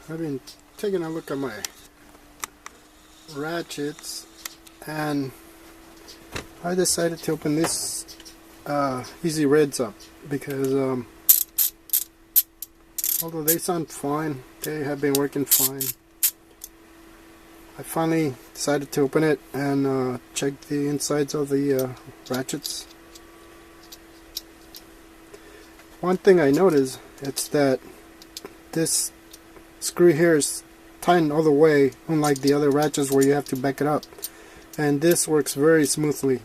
I've been taking a look at my ratchets, and I decided to open this ezreds up because although they sound fine, they have been working fine. I finally decided to open it and check the insides of the ratchets. One thing I noticed, it's that this screw here is tightened all the way, unlike the other ratchets where you have to back it up, and this works very smoothly.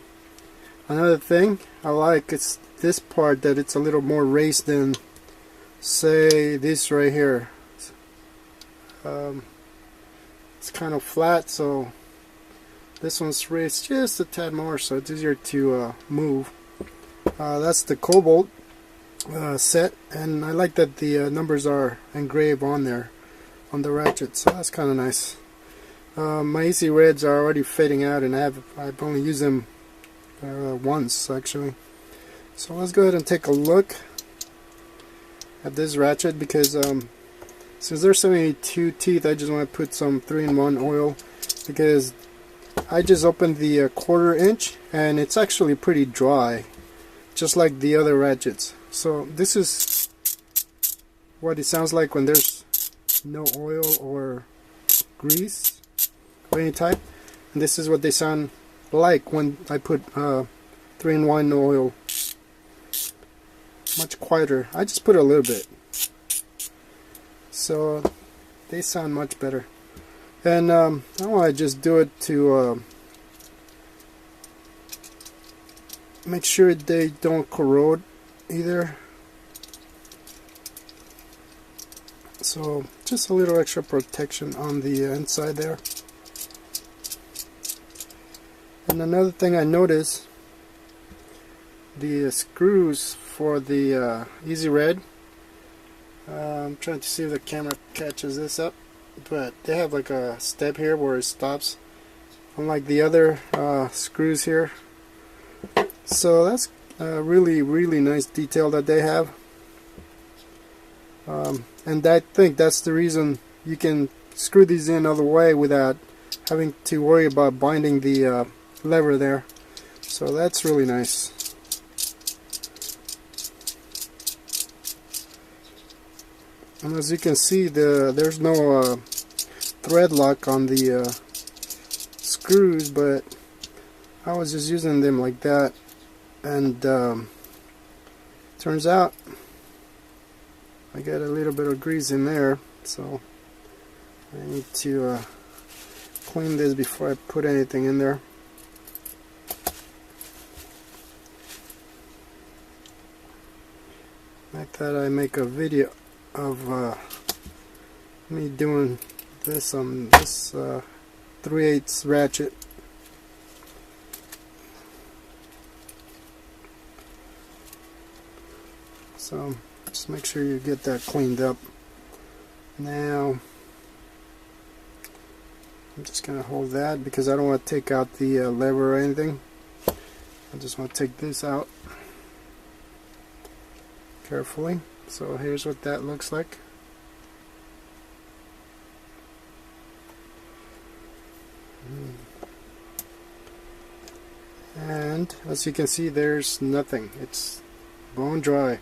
Another thing I like is this part, that it's a little more raised than, say, this right here. It's kind of flat, so this one's raised just a tad more, so it's easier to move. That's the kobalt set, and I like that the numbers are engraved on there on the ratchet, so that's kind of nice. My ezreds are already fading out, and I've only used them once actually. So let's go ahead and take a look at this ratchet, because since there's only 2 teeth, I just want to put some 3-in-1 oil, because I just opened the 1/4 inch and it's actually pretty dry, just like the other ratchets. So this is what it sounds like when there's no oil or grease of any type, and this is what they sound like when I put 3-in-1 oil. Much quieter. I just put a little bit, so they sound much better. And I want to just do it to make sure they don't corrode either. So just a little extra protection on the inside there. And another thing I noticed, the screws for the ezred, I'm trying to see if the camera catches this up, but they have like a step here where it stops, unlike the other screws here. So that's a really nice detail that they have, and I think that's the reason you can screw these in all the way without having to worry about binding the lever there. So that's really nice. And as you can see, there's no thread lock on the screws, but I was just using them like that, and turns out I got a little bit of grease in there, so I need to clean this before I put anything in there. I thought I'd make a video of me doing this on this 3/8 ratchet. So just make sure you get that cleaned up. Now I'm just going to hold that because I don't want to take out the lever or anything. I just want to take this out carefully. So here's what that looks like. And as you can see, there's nothing. It's bone dry.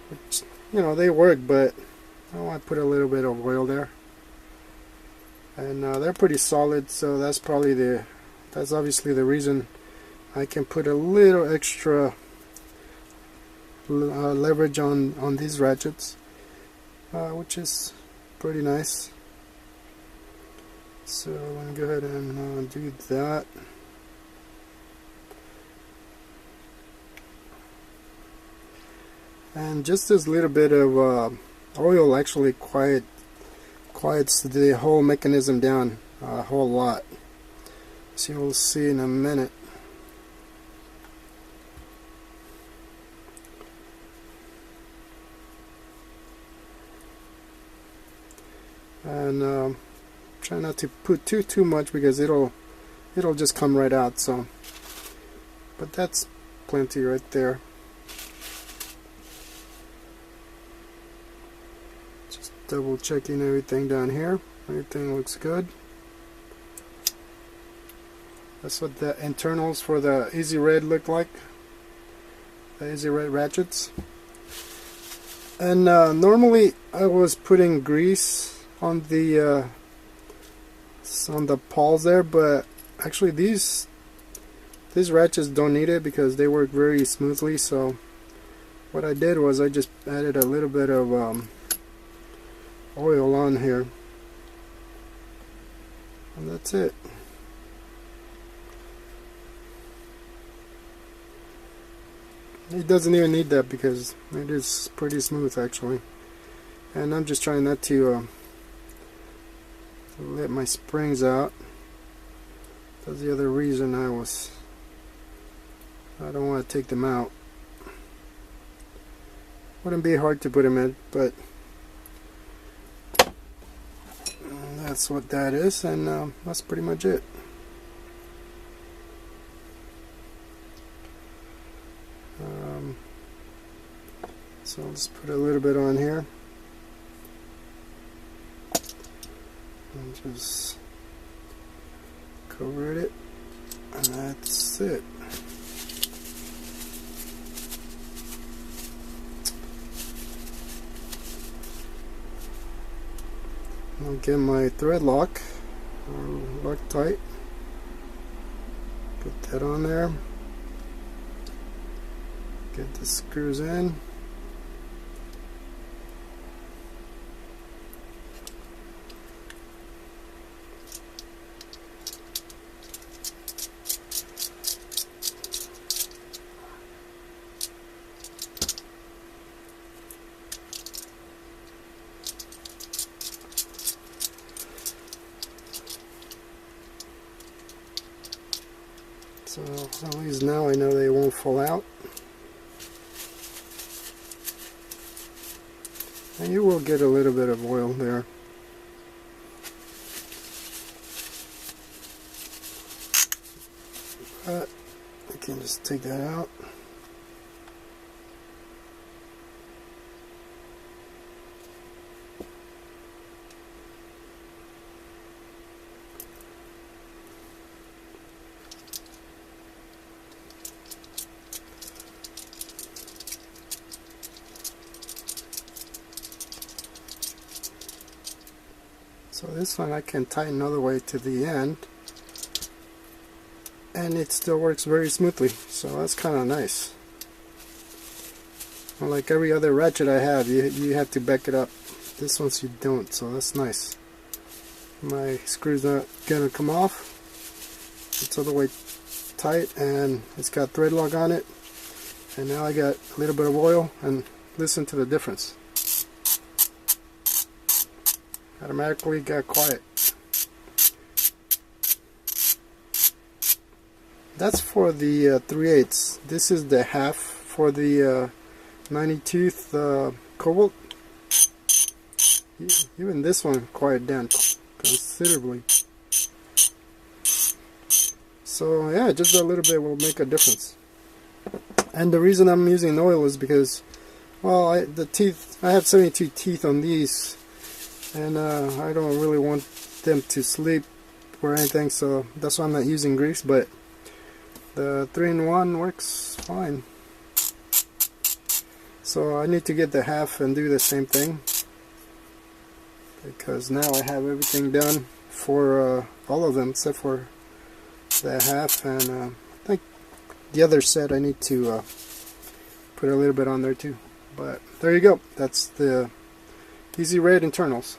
Which, you know, they work, but I want to put a little bit of oil there. And they're pretty solid, so that's obviously the reason I can put a little extra leverage on these ratchets, which is pretty nice. So let me go ahead and do that. And just this little bit of oil actually quiets the whole mechanism down a whole lot, so you'll see in a minute. And try not to put too much, because it'll just come right out. So, but that's plenty right there. Just double checking everything down here. Everything looks good. That's what the internals for the ezred look like. The ezred ratchets. And normally I was putting grease on the pawls there, but actually these ratchets don't need it because they work very smoothly. So what I did was I just added a little bit of oil on here, and that's it. It doesn't even need that because it is pretty smooth actually. And I'm just trying not to let my springs out. That's the other reason I don't want to take them out. Wouldn't be hard to put them in, but that's what that is, and that's pretty much it. So I'll just put a little bit on here and just cover it, and that's it. I'll get my thread lock, Loctite, put that on there, get the screws in. So at least now I know they won't fall out. And you will get a little bit of oil there. But I can just take that out. So this one I can tighten all the way to the end, and it still works very smoothly, so that's kind of nice. Unlike every other ratchet I have, you have to back it up. This one you don't, so that's nice. My screw's not gonna come off. It's all the way tight, and it's got thread lock on it, and now I got a little bit of oil, and listen to the difference. Automatically got quiet. That's for the 3/8. This is the half for the 90 tooth kobalt. Even this one quieted down considerably. So yeah, just a little bit will make a difference. And the reason I'm using oil is because, well, I have 72 teeth on these, and I don't really want them to sleep or anything, so that's why I'm not using grease. But the 3-in-1 works fine. So I need to get the half and do the same thing, because now I have everything done for all of them except for the half, and I think the other set I need to put a little bit on there too. But there you go, that's the ezred internals.